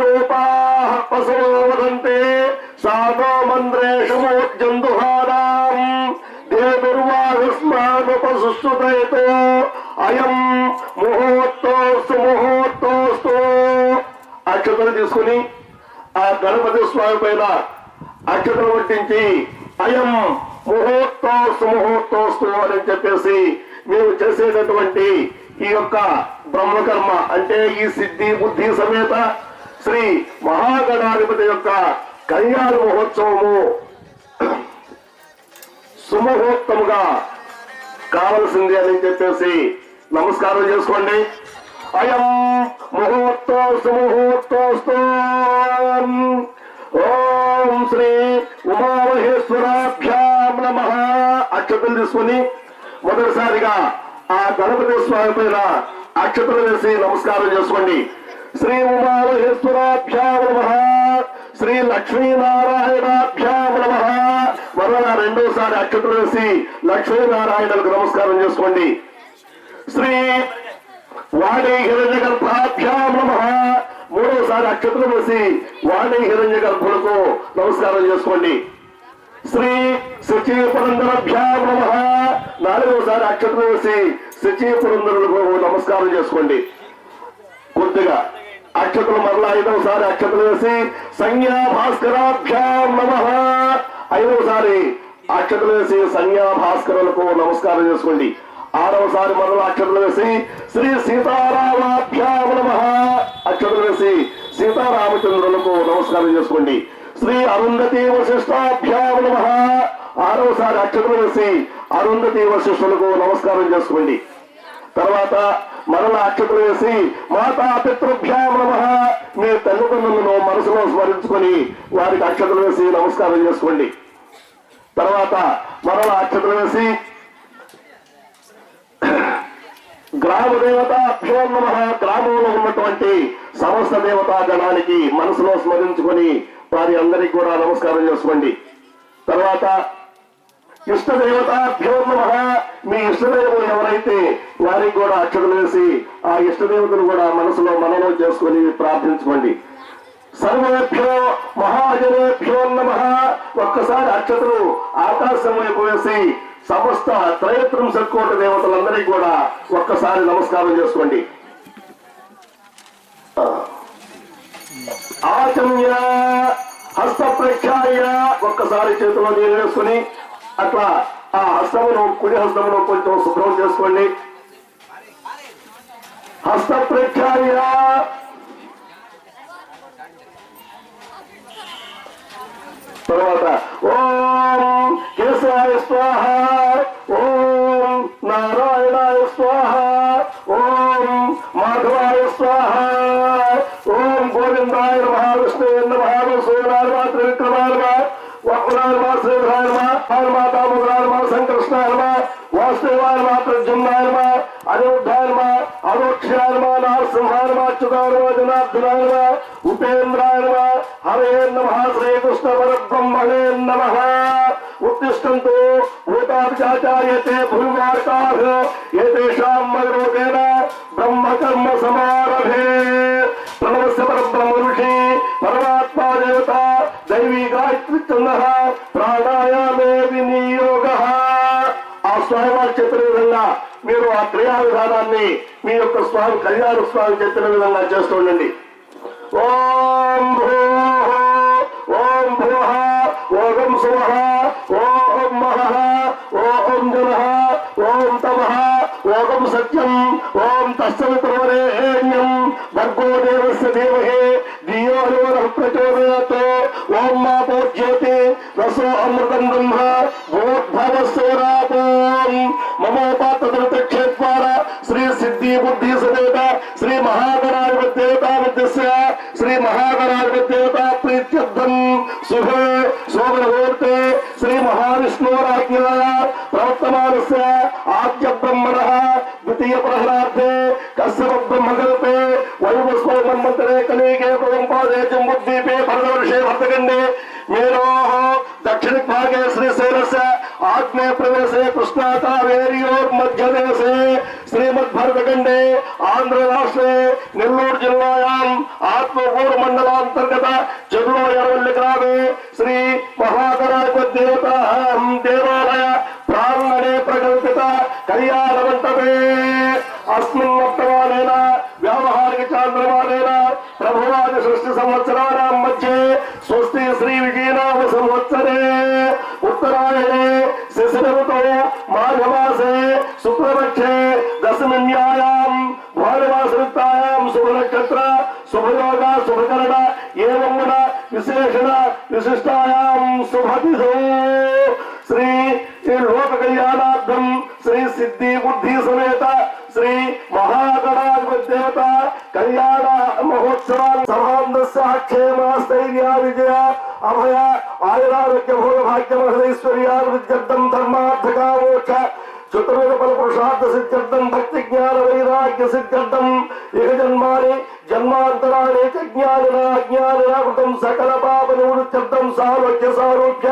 రూపాః పశవో వదంతే సానో మంద్రేషమోజ్జందుహానాం దేదుర్వాయుస్మానుపసుశ్రుతయతో అయం ముహూర్తోస్తు ముహూర్తోస్తు. అక్షతలు తీసుకుని ఆ గణపతి స్వామి పైన అక్షతలు వడ్డించి అయం ముహూర్తోస్తు ముహూర్తోస్తు అని చెప్పేసి మేము చేసేటటువంటి ఈ యొక్క బ్రహ్మకర్మ అంటే ఈ సిద్ధి బుద్ధి సమేత శ్రీ మహాగణాధిపతి యొక్క కళ్యాణ మహోత్సవము సుముహూర్తముగా కావలసింది అని చెప్పేసి నమస్కారం చేసుకోండి. అయం ముహూర్తోస్తు ముహూర్తోస్తు. ఓం శ్రీ ఉమామహేశ్వరాభ్యాం నమః. అక్షతలు తీసుకుని మొదటిసారిగా ఆ గణపతి స్వామి పైన అక్షతలు వేసి నమస్కారం చేసుకోండి. శ్రీ ఉమామహేశ్వరాభ్యాం నమః, శ్రీ లక్ష్మీనారాయణాభ్యాం నమః. మరలా రెండోసారి అక్షతలు వేసి లక్ష్మీనారాయణకు నమస్కారం చేసుకోండి. శ్రీ వాణి హిరణ్య గర్భాభ్యాం నమః. మూడోసారి అక్షతలు వేసి వాణి హిరణ్య గర్భులకు నమస్కారం చేసుకోండి. శ్రీ శుచి పురంధరభ్యాం నమః. నాలుగోసారి అక్షతలు వేసి శుచి పురంధరులకు నమస్కారం చేసుకోండి. కొద్దిగా అక్షతలు మరలా ఐదవసారి అక్షతలు వేసి సంజ్ఞా భాస్కరాభ్యాం నమః. ఐదవసారి అక్షతలు వేసి సంజ్ఞా భాస్కరులకు నమస్కారం చేసుకోండి. ఆరవసారి మరలా అక్షతలు వేసి శ్రీ సీతారామాభ్యాం నమః. అక్షతలు వేసి సీతారామచంద్రులకు నమస్కారం చేసుకోండి. శ్రీ అరుంధతి వశిష్టాభ్యాం నమః. ఆరవసారి అక్షతలు వేసి అరుంధతి వశిష్ఠులకు నమస్కారం చేసుకోండి. తర్వాత మరలా అక్షతలు వేసి మాతా పితృభ్యాం నమః. మీ తల్లిదండ్రులను మనసులో స్మరించుకొని వారికి అక్షతలు వేసి నమస్కారం చేసుకోండి. తర్వాత మరలా అక్షతలు వేసి గ్రామ దేవతాభ్యో నమః. గ్రామంలో ఉన్నటువంటి సమస్త దేవతా గణానికి మనసులో స్మరించుకొని వారి అందరికీ కూడా నమస్కారం చేసుకోండి. తర్వాత ఇష్టదేవతాభ్యో నమః. మీ ఇష్టదేవులు ఎవరైతే వారికి కూడా అక్షతలు వేసి ఆ ఇష్టదేవతను కూడా మనసులో మననం చేసుకొని ప్రార్థించుకోండి. సర్వేభ్యో మహాజనేభ్యో నమః. ఒక్కసారి అక్షతలు ఆకాశం వైపు వేసి సమస్త త్రయత్రింశకోటి దేవతలందరికీ కూడా ఒక్కసారి నమస్కారం చేసుకోండి. ఆచమ్య హస్త ప్రఖ్యాయ. ఒక్కసారి చేతిలో నీళ్ళు వేసుకుని అట్లా ఆ హస్తమును కుడి హస్తమును కొంచెం శుభ్రం చేసుకోండి. హస్త ప్రఖ్యాయ. తర్వాత ఓం కేశవాయ స్వాహ, ఓం నారాయణాయ స్వాహ, ఓం మాధవాయ స్వాహ, ఓం గోవిందాయ నమః, విష్ణువే నమః, సూర్యాయ నమః, త్రివిక్రమాయ నమః, వక్రాయ నమః, శ్రీధరాయ నమః, దామోదరాయ నమః, సంకృష్ణాయ నమః, వాసుదేవాయ నమః, ప్రద్యుమ్నాయ నమః, అనిరుద్ధాయ నమః, అదోక్షాయ నమః, నరసింహాయ నమః, అచ్యుతాయ నమః, జనార్దనాయ నమః, ఉపేంద్రాయ నమః, హరే నమః, శ్రీకృష్ణ పరబ్రహ్మణే నమః. ఉత్తిష్టంతు భూతాచార్యతే భూమార్కాః ఏతేషాం మగరోగేణ బ్రహ్మకర్మ సమారభే. ప్రణవస్య పరబ్రహ్మ ఋషి పరమాత్మా దేవత దైవీ గాయత్రి ఛందః ప్రాణాయామే వినియోగః. ఆ స్వామివారు చెప్పిన విధంగా మీరు ఆ క్రియా విధానాన్ని మీ యొక్క స్వామి కళ్యాణ స్వామి చెప్పిన విధంగా చేస్తూ ఉండండి. ఓం భూః, ఓం భువః, ఓం సువః, ఓం మహః, ఓం జనః, ఓం తమః, ఓం సత్యం, ఓం తస్సవితుర్వరేణ్యం భర్గో దేవస్య ధీమహి ధియో యో నః ప్రచోదయాత్. ఓం మాపో జ్యోతి రసో అమృతం బ్రహ్మ భూద్భవస్సోరాత్. మమోపాత్తక్షేత్వార శ్రీ సిద్ధి బుద్ధి సదేత శ్రీ మహాగణాధిపతి దేవతామధ్యస్య శ్రీ మహాగణాధిపతి దేవతా ప్రీత్యర్థం శుభే శోభనముహూర్తే శ్రీ మహావిష్ణోరాజ్ఞాయ ప్రవర్తమానస్య ఆద్య బ్రహ్మణః ద్వితీయ ప్రహ్లాదే కశ్యప బ్రహ్మకల్పే వైవస్వో మన్వంతరే కలీకే ప్రదంపాదే జంబుద్వీపే భరతవర్షే భరతఖండే మేరోః దక్షిణ భాగే శ్రీశైలస్య ఆగ్నేయ ప్రదేశే కృష్ణా కావేర్యోర్మధ్యదేశే श्रीमद्भरतखण्डे आंध्रराष्ट्रे नेल्लूर जिल्लायां आत्मकूरु मंडलांतर्गत चर्लो यरवल्लि ग्रामे श्री महागणाधिपति देवता देवालय प्रांगणे प्रकल्पित कल्याण मंडपे अस्मिन् वर्तमानेन व्यावहारिक चांद्रमानेन प्रभवादि षष्टि संवत्सराणां मध्ये स्वस्ति श्री विजयनाम संवत्सरे उत्तरायणे शिशिरऋतौ माघमासे शुक्लपक्षे दशमिन्यायां भानुमासयुक्तायां शुभनक्षत्र शुभयोग शुभकरण एवं गुण विशेषण विशिष्टायां शुभतिथौ श्री लोक कल्याणार्थं श्री सिद्धि बुद्धि समेत श्री महागणाधिपति देवता कल्याण महोत्सव समांदस्य क्षेम स्थैर्य विजय अभय आयुरारोग्य भोग भाग्य ऐश्वर्याभिवृद्ध्यर्थं धर्मार्थकामोक्ष चतुर्वेद फल पुरुषार्थ सिद्ध्यर्थं भक्ति ज्ञान वैराग्य सिद्ध्यर्थं इह जन्मानि जन्मांतराणि च ज्ञानिना अज्ञानिना कृतं सकल पाप निवृत्त्यर्थं सालोक्य सारूप्य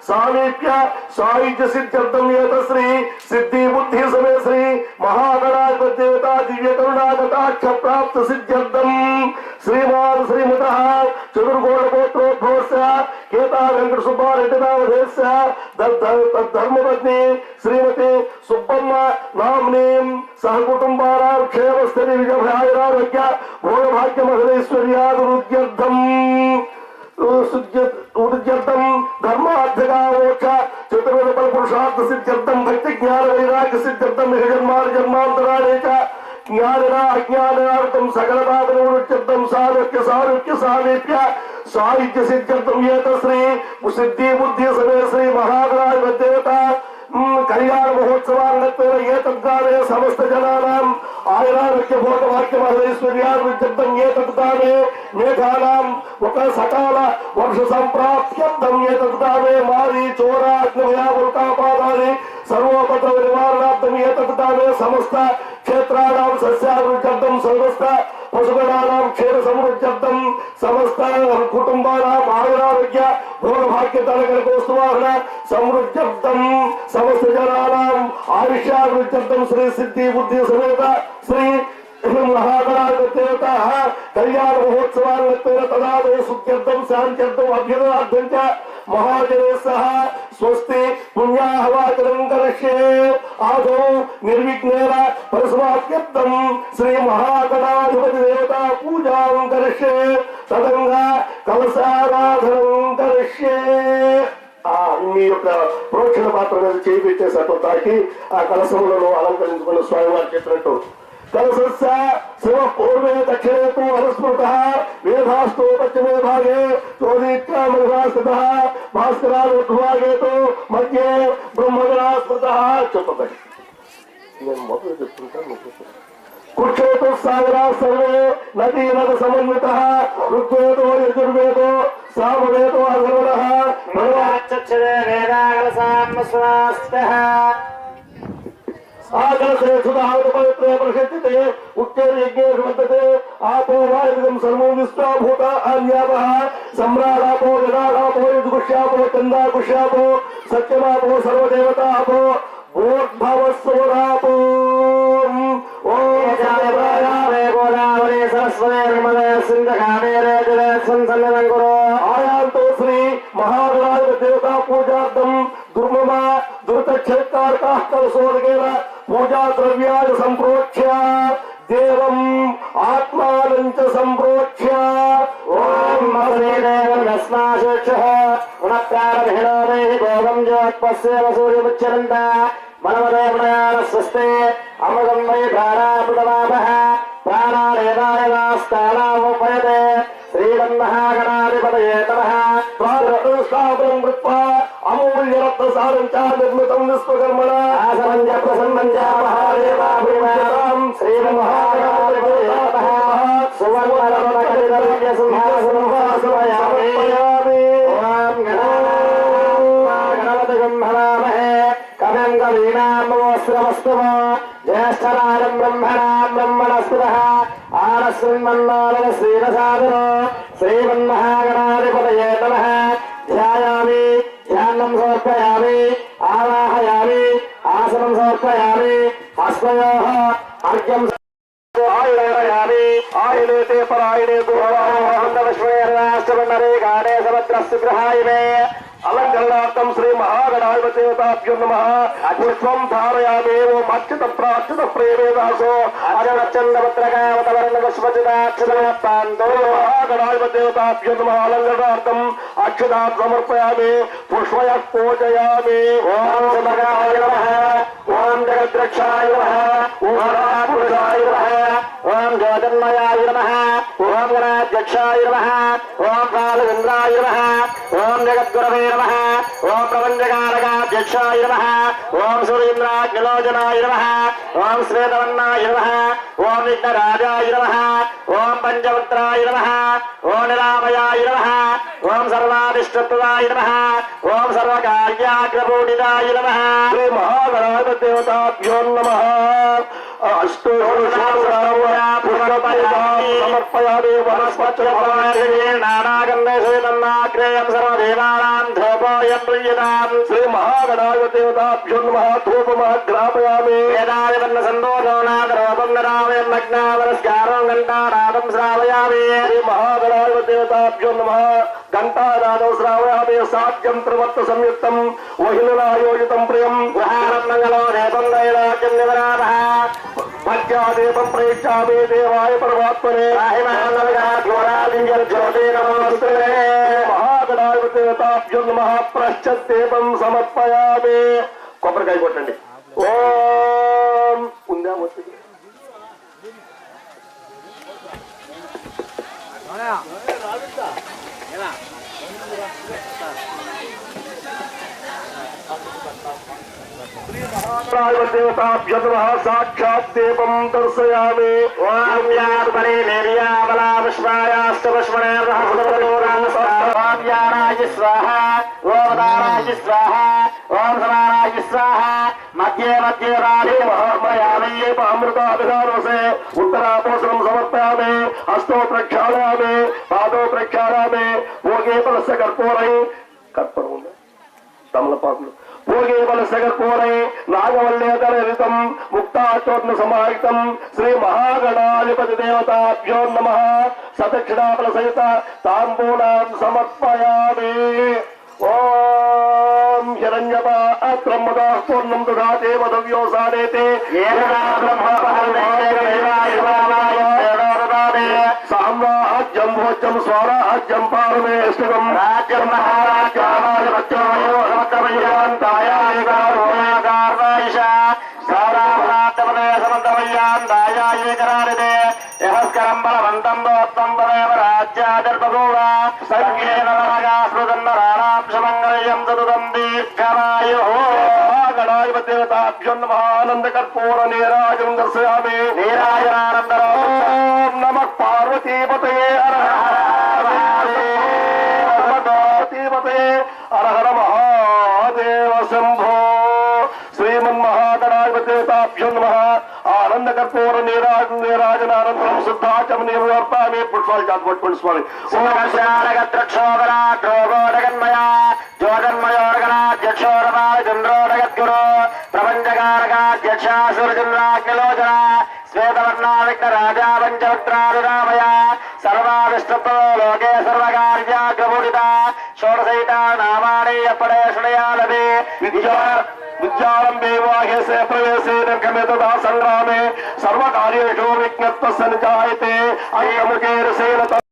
सामीप्य सायुज्य सिद्ध्यर्थं एत श्री सिद्धि बुद्धि समेत श्री महागणाधिपति देवता दिव्य करुणा कटाक्ष प्राप्त सिद्ध्यर्थं श्रीमान श्रीमतः चतुर्गोण गोत्रोद्भवस्य केता वेंकट सुब्बारेड्डी नामधेयस्य धर्मपत्नी श्रीमती सुब्बम्म नाम्नीं सहकुटुम्बानां क्षेमस्थैर्य विजयारोग्य भोगभाग्य महदैश्वर्याभिवृद्ध्यर्थं धर्मार्थकामोक्ष चतुर्वेद फल पुरुषार्थ सिद्ध्यर्थं भक्ति ज्ञान वैराग्य सिद्ध्यर्थं इह जन्मानि जन्मान्तराणि च ज्ञानिना अज्ञानिना कृतं सकल पाप निवृत्त्यर्थं सालोक्य सारूप्य सामीप्य सायुज्य सिद्ध्यर्थं एत श्री सिद्धि बुद्धि समेत श्री महागणाधिपति देवता कल्याण महोत्सवांगत्वेन एतद्गाने समस्त जनानां आयुरारोग्य भोगभाग्य महदैश्वर्याभिवृद्ध्यर्थं एतद्गाने मेघानां ఒక సకాల వర్ష సంప్రాప్త్యర్థం ఏతద్గానే మారి చోర అగ్నిభయ ఉల్కాపాదాని సర్వోపద్రవ నివారణార్థం ఏతద్గానే సమస్త క్షేత్రాణాం సస్యాభివృద్ధ్యర్థం సమస్త పశుగణానాం క్షీర సమృద్ధ్యర్థం సమస్త కుటుంబానాం ఆయురారోగ్య భోగభాగ్యతలకలకోస్తువాహన సమృద్ధ్యర్థం సమస్త జనానాం ఆయుష్యాభివృద్ధ్యర్థం శ్రీ సిద్ధి బుద్ధి సమేత శ్రీ महागणाधिपति देवता कल्याण महोत्सवांगत्वेन तदादौ सुख्यर्थं शान्त्यर्थं अभ्युदयार्थं च महाजनैः सह स्वस्ति पुण्याहवाचनं करिष्ये आदौ निर्विघ्नेन परस्मात्यर्थं श्री महागणाधिपति देवता पूजां करिष्ये तदङ्गा कलशाराधनं करिष्ये మీ యొక్క ప్రోక్షణ పాత్ర మీద చేయి పెట్టేసట్టు తాకి ఆ కలశములను అలంకరించుకున్న స్వామివారు చెప్పినట్టు कलशस्य शिव पूर्वे दक्षिणे तो अनुस्मृतः वेदास्तु पश्चिमे भागे चोदीत्या मघा स्थितः भास्करानुर्ध्वागे तो मध्ये ब्रह्मगणा स्मृतः चतुर्दश कुक्षेतु सागरा सर्वे नदी नद समन्वितः ऋग्वेदो यजुर्वेदो सामवेदो अथर्वणः भगवाच्चक्षरे वेदागलसान्मस्वास्तः आकलसे सुधापवित्रे प्रसिद्धते उत्तरयज्ञेषु वर्तते आपो वायुगं सर्वं विश्वाभूत अन्यापः सम्राडापो जनाडापो यजुगुष्यापो चन्दागुष्यापो सत्यमापो सर्वदेवतापो भूर्भवस्वरापो ओम जायप्रायामे गोदावरी सरस्वती नर्मदे सिन्धकामेरे जले संसन्ननं कुरु आयान्तो श्री महागणाधिपति देवता पूजार्थं दुर्मम दुर्तक्षेत्रकारकाः कलशोदकेन पूजा द्रव्याणि संप्रोक्ष्य देवम् आत्मानं च संप्रोक्ष्य ओम महेदेवं यस्माशेक्षः गुणप्रारभिणो देहि भोगं ज्योत्पस्येव सूर्यमुच्चरन्त मनमदेवनयान स्वस्ते अमृतं वै प्राणामृतमापः प्राणानेवायवास्तानामुपयते श्रीमन्महागणाधिपतये नमः प्रातःस्थापनं कृत्वा अमूल्यरत्नसारं च निर्मितं विश्वकर्मणा आसनं च प्रसन्नं च महादेवाभिमानं श्रीमन्महागणाधिपतये नमः सुवर्णरत्नकटितदिव्यसिंहासनं समर्पयामि ओम गणपतिं हवामहे कविं कवीनामोऽस्त्रमस्तुः ज्येष्ठराजं ब्रह्मणां ब्रह्मणस्पतः आनश्रृण्वन्नोदय श्रीरसादनो श्रीमन्महागणाधिपतये नमः ध्यायामि ध्यानं समर्पयामि आवाहयामि आसनं समर्पयामि हस्तयोः अर्घ्यं आयुर्यामि आयुर्ते परायणे दूरवाहन्दवश्वरेणाष्टवर्णरे गाणे समत्रस्य गृहाय मे अलंकरणार्थं श्री महागणाधिपतिदेवताभ्यो नमः पुष्पं धारयामि ओम अच्युत प्राच्युत प्रेमे दासो अजनचन्द्रवत्रकावतवर्णवश्वचिदाक्षदात्तान्तो महागणाधिपतिदेवताभ्यो नमः अलंकरणार्थं अक्षदां समर्पयामि पुष्पयः पूजयामि ओम समगाय नमः ओम जगद्रक्षाय नमः ओम महापुरुषाय नमः ओम ज्योतिर्मयाय नमः ओम गणाध्यक्षाय नमः ओम बालचन्द्राय नमः ओम जगद्गुरवे नमः ओम प्रपंचकारकाध्यक्षाय नमः ओम सूर्येन्द्राग्निलोचनाय नमः ओम श्वेतवर्णाय नमः ओम विघ्नराजाय नमः ओम पंचवक्त्राय नमः ओम निरामयाय नमः ओम सर्वादिष्टप्रदाय नमः ओम सर्वकार्याग्रपूजिताय नमः श्री महागणाधिपतिदेवताभ्यो नमः समर्पयामि वनस्पतिनानागन्धेषु सर्वदेवानां धूपोऽयं प्रीयतां श्री महागणाधिपतिदेवताभ्यो नमः धूपमः ग्रापयामि वेदादिवर्णसन्दोषोनादरूपं नरामयं नग्नावनस्कारो घण्टानादं श्रावयामि श्री महागणाधिपतिदेवताभ्यो नमः घण्टानादं श्रावयामि साध्यं त्रिवर्त संयुक्तं वहिलनायोजितं प्रियं गृहाणं मङ्गलो देवं नैराज्यं निवरामः मध्यादेवं प्रेक्षामि देवाय परमात्मने महागणाधिपतिदेवताभ्यो नमः प्रश्चदेवं समर्पयामि కొబ్బరికాయ కొట్టండి ఓం ఉందా మొత్తం देवताभ्यो नमः साक्षात् देवं दर्शयामि ओम यार्बले नेर्याबला पुष्पायास्तवश्मणेर्हस्तवलोरामस्वाहाय स्वाहा ओम दाराय स्वाहा ओम समानाय स्वाहा मध्ये मध्ये राधे महामयामि अमृताभिधानों से उत्तरापोषणं समर्पयामि हस्तों प्रक्षालयामि पादों प्रक्षालयामि भोगे बलस्य कर्पूरै कर्पूरं तमलपाकुలు भोगे बलस्य कर्पूरै नागवल्लेतरहितं मुक्ताचूर्ण समाहितं श्री महागणाधिपतिदेवताभ्यो नमः सदक्षिणाफल सहित ताम्बूलां समर्पयामि ओम हिरण्यपात्रं पूर्णं ददाते वदव्यो सादेते साम्राज्यं भोज्यं स्वराज्यं पारमेष्टिकं राज्यं महाराज्यामाय यहस्करं बलवन्तं दोत्तं तदेव राज्यादर्पगोव संज्ञेन नरगास्मृतन्नराणां शमङ्गल्यं सततं दीर्घमायुः गणाधिपतिदेवताभ्यो नमः आनन्दकर्पूर नीराजं दर्शयामि नीराजनानन्दरो नमः पार्वतीपतये हर हर महादेव शंभो श्रीमन्महागणाधिपतिदेवताभ्यो नमः आनंद कर्पूर नीराजनानंतरं शुद्धाचमनीं समर्पयामि पुष्पाలు చాటు పట్టుకోండి స్వామి ఓంకారగత్రక్షోభరాగ్రోగోడగన్మయా జ్యోగన్మయోర్గణాధ్యక్షోరమాచంద్రోడగద్గురు ప్రపంచకారకాధ్యక్షాసురచంద్రాగ్నిలోచన శ్వేతవర్ణావిఘ్నరాజా పంచవక్త్రారురామయ సర్వావిష్టప్రదో లోకే సర్వకార్యాగ్రపూజిత షోడశైతా నామాని అప్పడే శృణయాలవి विद्यारंभे वाह्य से प्रवेशे निर्गमे तथा संग्रामे सर्वकार्येषु विज्ञत्वस्य निजायते अंगमुखेन